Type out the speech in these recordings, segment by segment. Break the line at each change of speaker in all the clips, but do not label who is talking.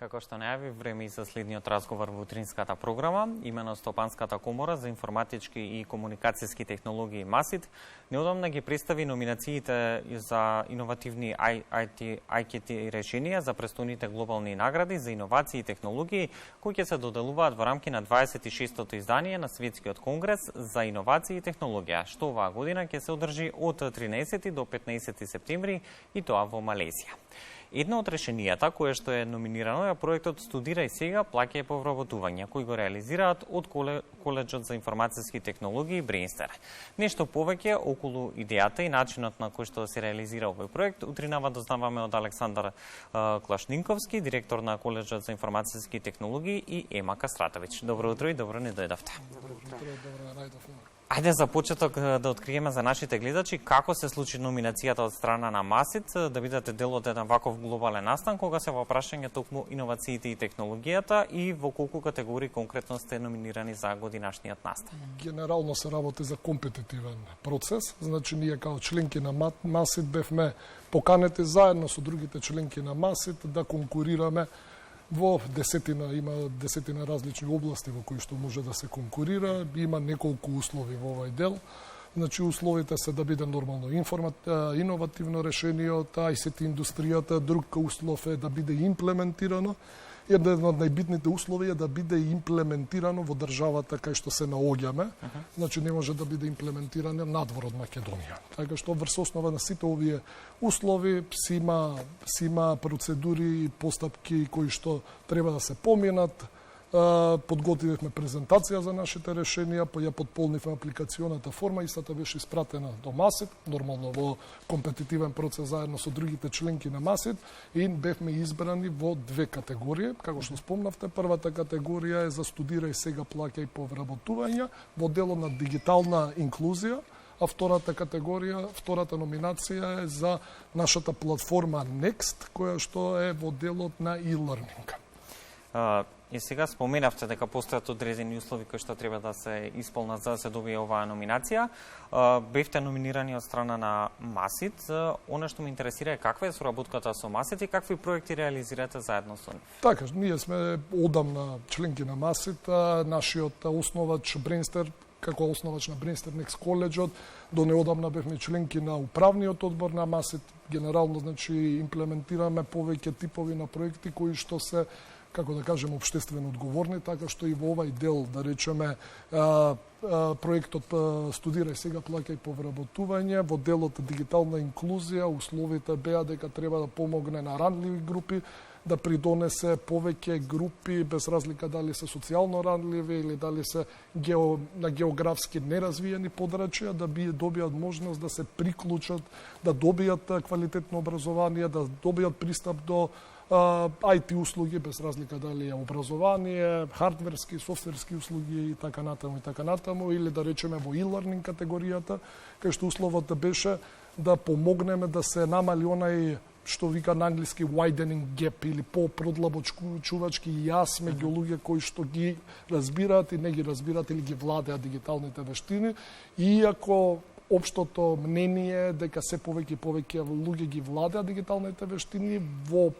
Како што најави, време и за следниот разговор во утринската програма, имено Стопанската комора за информатички и комуникацијски технологии МАСИТ неодамна ги представи номинациите за иновативни ICT решенија за престојните глобални награди за иновации и технологии кои ќе се доделуваат во рамки на 26-тото издание на Светскиот конгрес за иновации и технологија, што оваа година ќе се одржи од 13 до 15 септември и тоа во Малезија. Едно од решенијата кое што е номинирано е проектот Студирај сега, плаќај по вработување, кој го реализираат од Коледжот за информацијски технологии Бренстер. Нешто повеќе околу идејата и начинот на кој што се реализира овој проект утринава дознаваме од Александар Клашнинковски, директор на Коледжот за информацијски технологии, и Ема Кастратовиќ. Добро утро и добро не дојдовте.
Добро утро, добро најдовме.
Ајде за почеток да откриеме за нашите гледачи како се случи номинацијата од страна на МАСИТ да бидете дел од еден ваков глобален настан кога се во прашање токму иновациите и технологијата и во колку категории конкретно сте номинирани за годинашниот настан?
Генерално се работи за компетитивен процес, значи ние као членки на МАСИТ бевме поканети заедно со другите членки на МАСИТ да конкурираме во има десетина различни области во кои што може да се конкурира, има неколку услови во овој дел. Значи условите се да биде нормално иновативно решениот, ICT индустријата, друг услов е да биде имплементирано. Еден од најбитните услови е да биде имплементирано во државата кај што се наоѓаме, значи не може да биде имплементирано надвор од Македонија. Така што врз основа на сите овие услови си има процедури и постапки кои што треба да се поминат. Подготвивме презентација за нашите решенија, па ја подполнивме апликацијоната форма, истата беше испратена до МАСИТ, нормално во компетитивен процес заедно со другите членки на МАСИТ, и бевме избрани во две категории. Како што спомнавте, првата категорија е за Студирај сега, плаќај по вработување во делот на дигитална инклузија, а втората номинација е за нашата платформа Next, која што е во делот на e-learning.
И сега споменавте дека постојат одредени услови кои што треба да се исполнат за да се добие оваа номинација. Бевте номинирани од страна на МАСИТ. Она што ме интересира е каква е соработката со МАСИТ и какви проекти реализирате заедно со нив?
Така, ние сме одамна членки на МАСИТ, нашиот основач Бренстер, како основач на Бренстер Next коледжот, до неодамна бевме членки на управниот одбор на МАСИТ. Генерално, значи, имплементираме повеќе типови на проекти кои што се, како да кажем, обштествено одговорни, така што и во овај дел, да речеме, проектот Студирај сега, плаќај по вработување, во делот дигитална инклузија, условите беа дека треба да помогне на ранливи групи, да придонесе повеќе групи, без разлика дали се социјално ранливи или дали се на географски неразвиени подрачја, да добијат можност да се приклучат, да добијат квалитетно образование, да добијат пристап до IT услуги, без разлика дали е образование, хардверски, софтверски услуги и така натаму, или да речеме во e-learning категоријата, кај што условот беше да помогнеме да се намали онај што вика на англиски widening gap, или по-продлабочувачки јас меѓу луѓе кои што ги разбираат и не ги разбираат или ги владеат дигиталните вештини, иако општото мнение е дека се повеќе и повеќе луѓе ги владеат дигиталните вештини, во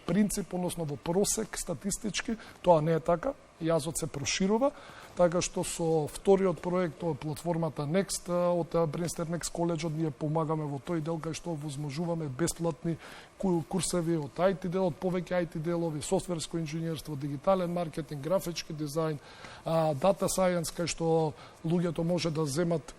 принцип, односно во просек, статистички, тоа не е така, јазот се проширува, така што со вториот проект од платформата Next од Бренстер Next коледжот ние помагаме во тој дел кај што возможуваме бесплатни курсеви од IT делот, повеќе IT делови, софтверско инженерство, дигитален маркетинг, графички дизајн, дата сајенс, кај што луѓето може да земат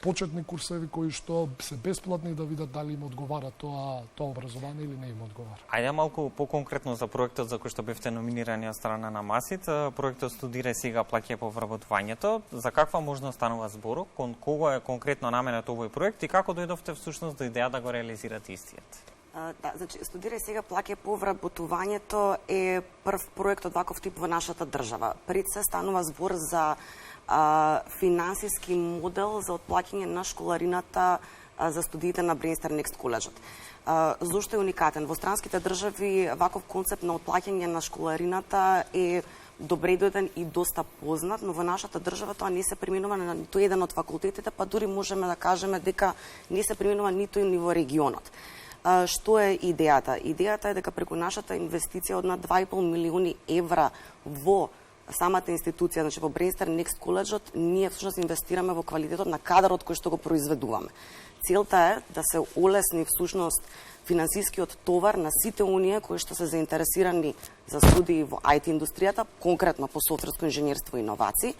почетни курсеви кои што се бесплатни, да видат дали им одговара тоа образование или не им одговара.
Ајде малку поконкретно за проектот за кој што бевте номинирани од страна на МАСИТ, проектот Студирај сега, плаќај по вработувањето. За каква можност станува збор? Кон кого е конкретно наменет овој проект и како дојдовте всушност до идеја да го реализирате истиот?
Да, значи Студирај сега, плаќај по вработувањето е прв проект од ваков тип во нашата држава. Пред се станува збор за финансиски модел за отплаќање на школарината за студиите на Бренстер Next коледжот. Зошто е уникатен? Во странските држави ваков концепт на отплаќање на школарината е добре дојден и доста познат, но во нашата држава тоа не се применува на ниту еден од факултетите, па дури можеме да кажеме дека не се применува ниту и во регионот. Што е идејата? Идејата е дека преку нашата инвестиција од над 2,5 милиони евра во самата институција, значи во Бренстер Next Коледжот, ние всушност инвестираме во квалитетот на кадарот кој што го произведуваме. Целта е да се олесни всушност финансискиот товар на сите оние кои што се заинтересирани за студии во IT индустријата, конкретно по софтверско инженерство и иновации,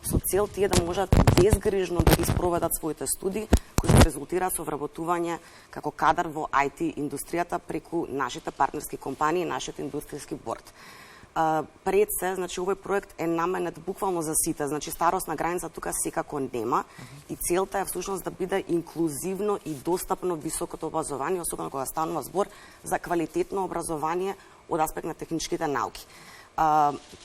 со цел тие да можат безгрижно да ги спроведат своите студии, кои што резултираат со вработување како кадар во IT индустријата преку нашите партнерски компании, нашиот индустријски борд. Пред се, значи овој проект е наменет буквално за сите, значи старосна граница тука секако нема и целта е всушност да биде инклузивно и достапно високото образование, особено кога станува збор за квалитетно образование од аспект на техничките науки.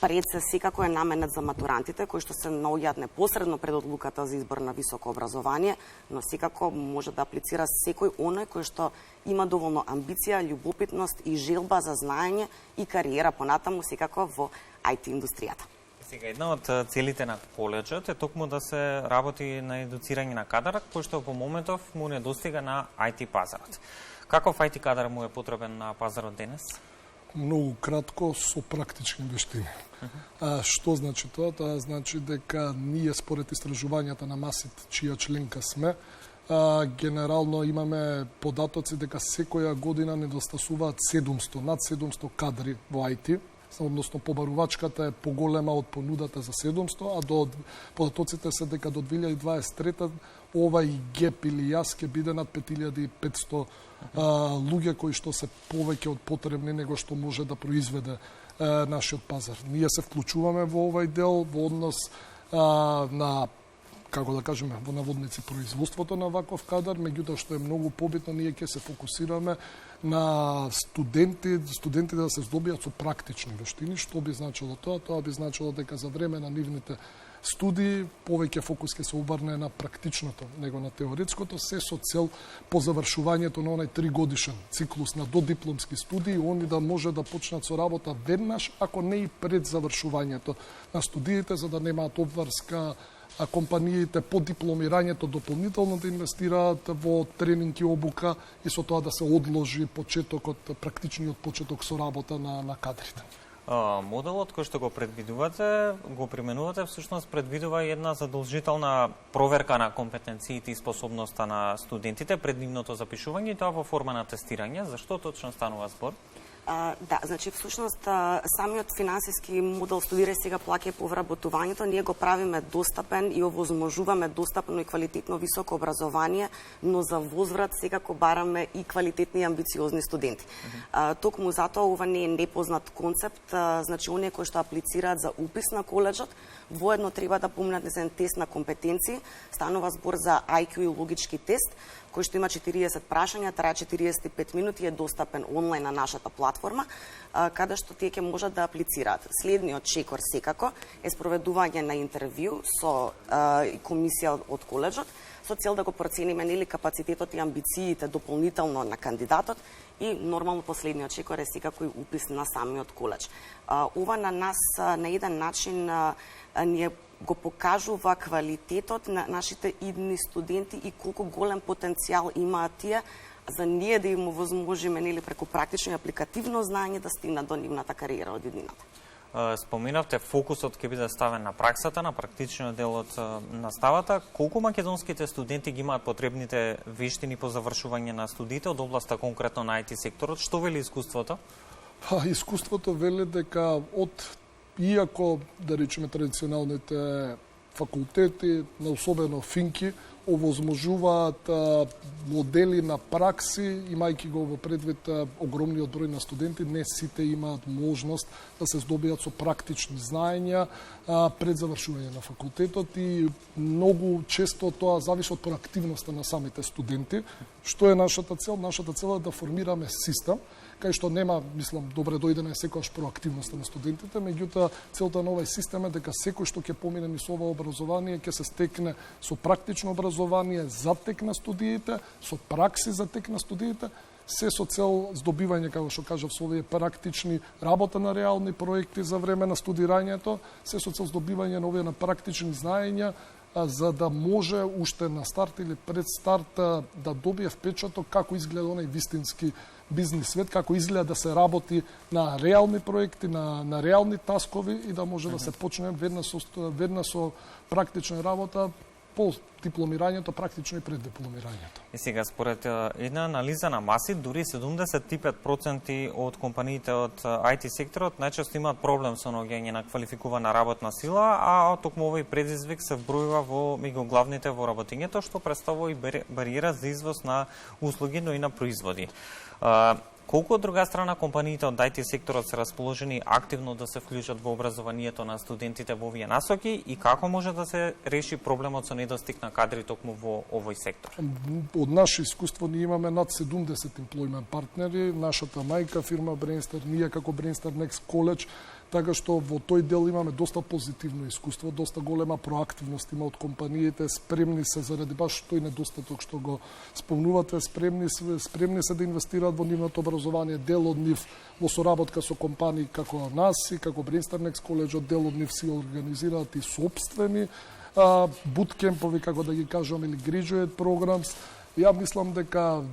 Пред се секако е наменет за матурантите кои што се наоѓаат непосредно пред одлуката за избор на високо образование, но секако може да аплицира секој оној кој што има доволно амбиција, љубопитност и желба за знаење и кариера понатаму секако во IT индустријата.
Сега, една од целите на коледжот е токму да се работи на едуцирање на кадар, кој што во моментов му недостига на IT пазарот. Каков IT кадар му е потребен на пазарот денес?
Многу кратко, со практични вештини. Што значи тоа? Тоа значи дека ние според истражувањата на МАСИТ, чија членка сме, генерално имаме податоци дека секоја година недостасуваат 700, над 700 кадри во IT, односно побарувачката е поголема од понудата за 700, а до податоците се дека до 2023 овај геп или јас ќе биде над 5500 луѓе кои што се повеќе од потребни него што може да произведе нашиот пазар. Ние се вклучуваме во овај дел во однос на, како да кажеме, во наводници производството на ваков кадар, меѓутоа што е многу побитно, ние ќе се фокусираме на студентите да се здобијат со практични вештини. Што би значило тоа? Тоа би значило дека за време на нивните студии повеќе фокус ќе се обрне на практичното, него на теоретското, се со цел по завршувањето на онај 3-годишен циклус на додипломски студии, они да може да почнат со работа веднаш, ако не и пред завршувањето на студиите, за да немаат обврска компаниите по дипломирањето дополнително да инвестираат во тренинг и обука и со тоа да се одложи почетокот, практичниот почеток со работа на кадрите.
Моделот кој што го предвидувате, го применувате, всушност предвидува една задолжителна проверка на компетенциите и способноста на студентите пред нивното запишување, и тоа во форма на тестирање. Зашто точно станува збор?
Да, значи всушност самиот финансиски модел Студирај сега, плаќај по вработувањето, ние го правиме достапен и овозможуваме достапно и квалитетно високо образование, но за возврат секако бараме и квалитетни и амбициозни студенти. Токму затоа ова не е непознат концепт, значи оние кои што аплицираат за упис на коледжот, воедно треба да поминат незен тест на компетенции, станува збор за IQ и логички тест, кој што има 40 прашања, трае 45 минути, е достапен онлайн на нашата платформа, каде што тие ќе можат да аплицираат. Следниот чекор секако е спроведување на интервју со комисија од коледжот, со цел да го процениме нели капацитетот и амбициите дополнително на кандидатот и нормално последниот чекор е секако и упис на самиот коледж. Ова на нас на еден начин ние го покажува квалитетот на нашите идни студенти и колку голем потенцијал имаат тие за ние да им овозможиме нели преку практично и апликативно знаење да стигнат до нивната кариера од иднината.
Споминавте фокусот ќе биде ставен на праксата, на практичниот дел од наставата. Колку македонските студенти ги имаат потребните вештини по завршување на студиите од областа конкретно на IT секторот? Што вели искуството?
Искуството вели дека иако, да речеме, традиционалните факултети, особено финки, овозможуваат модели на пракси, имајќи го во предвид огромниот број на студенти, не сите имаат можност да се здобијат со практични знаења пред завршување на факултетот и многу често тоа зависи од проактивноста на самите студенти. Што е нашата цел? Нашата цел е да формираме систем кај што нема, мислам, добре дојдена е секојаш проактивноста на студентите, меѓутоа целта на овој систем е дека секој што ќе помине низ ова образование ќе се стекне со практично образование за тек на студиите, со пракси за тек на студиите, се со цел здобивање, како што кажав, со овие практични работа на реални проекти за време на студирањето, се со цел здобивање на овие на практични знаења за да може уште на старт или пред старт да добие впечаток како изгледа онај вистински бизнис свет, како изгледа да се работи на реални проекти, на реални таскови и да може да се почне веднаш со практична работа по дипломирањето, практично и пред дипломирањето.
И сега, според една анализа на Масит, дури 75% од компаниите од IT секторот најчесто имаат проблем со наоѓање на квалификувана работна сила, а токму овој предизвик се вбројува во меѓу главните во работењето, што представува и бариера за извоз на услуги, но и на производи. Колку од друга страна компаниите од IT секторот се расположени активно да се вклучат во образованието на студентите во овие насоки и како може да се реши проблемот со недостиг на кадри токму во овој сектор?
Од наше искуство ние имаме над 70 employment партнери, нашата мајка фирма Brainster, ние како Brainster Next College, така што во тој дел имаме доста позитивно искуство, доста голема проактивност има од компаниите, спремни се заради баш тој недостаток што го спомнувате, спремни се да инвестираат во нивното образование, дел од нив во соработка со компании како нас и како Brainster Next College, дел од нив си организираат и собствени буткемпови, како да ги кажам, или graduate programs. Ја мислам дека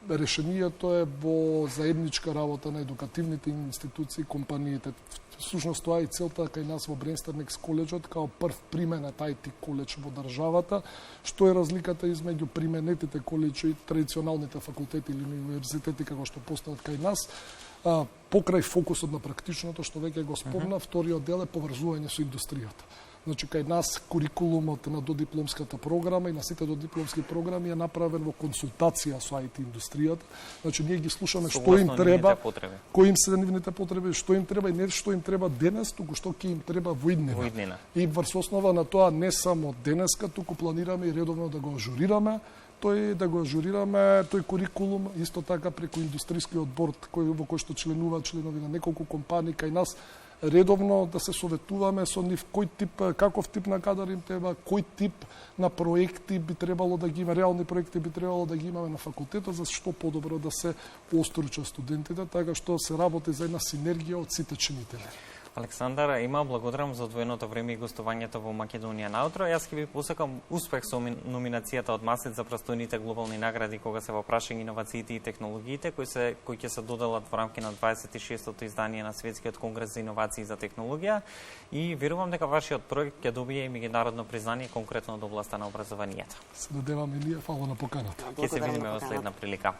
решението е во заедничка работа на едукативните институции, компаниите. Всушност тоа е целта кај нас во Brainster Next College као прв применет IT коледж во државата. Што е разликата измеѓу применетите коледжи и традиционалните факултети или универзитети како што постојат кај нас? Покрај фокусот на практичното, што веќе го спомна, вториот дел е поврзување со индустријата. Значи, кај нас курикулумот на додипломската програма и на сите додипломски програми е направен во консултација со IT индустријата. Значи, ние ги слушаме што им треба, кои им се нивните потреби, што им треба и не што им треба денес, туку што ќе им треба во иднина. И врз основа на тоа не само денеска, туку планираме и редовно да го ажурираме тој курикулум, исто така преку индустријскиот борд во кој што членуваат членови на неколку компании кај нас, редовно да се советуваме со нив кој тип, каков тип на кадар им треба, кој тип на проекти би требало да ги има, реални проекти би требало да ги имаме на факултетот, за што подобро да се остручат студентите, така што се работи за една синергија од сите чинители.
Александар, има благодарам за одвоеното време и гостувањето во Македонија наутро. Јас ќе ви посакам успех со номинацијата од Масит за престојните глобални награди кога се во прашање иновациите и технологиите кои ќе се доделат во рамки на 26-тото издание на Светскиот конгрес за иновации за технологија и верувам дека вашиот проект ќе добие и меѓународно признание конкретно од областа на образованието.
Се надевам и ние, фала на поканата.
Ќе се видиме во следна прилика.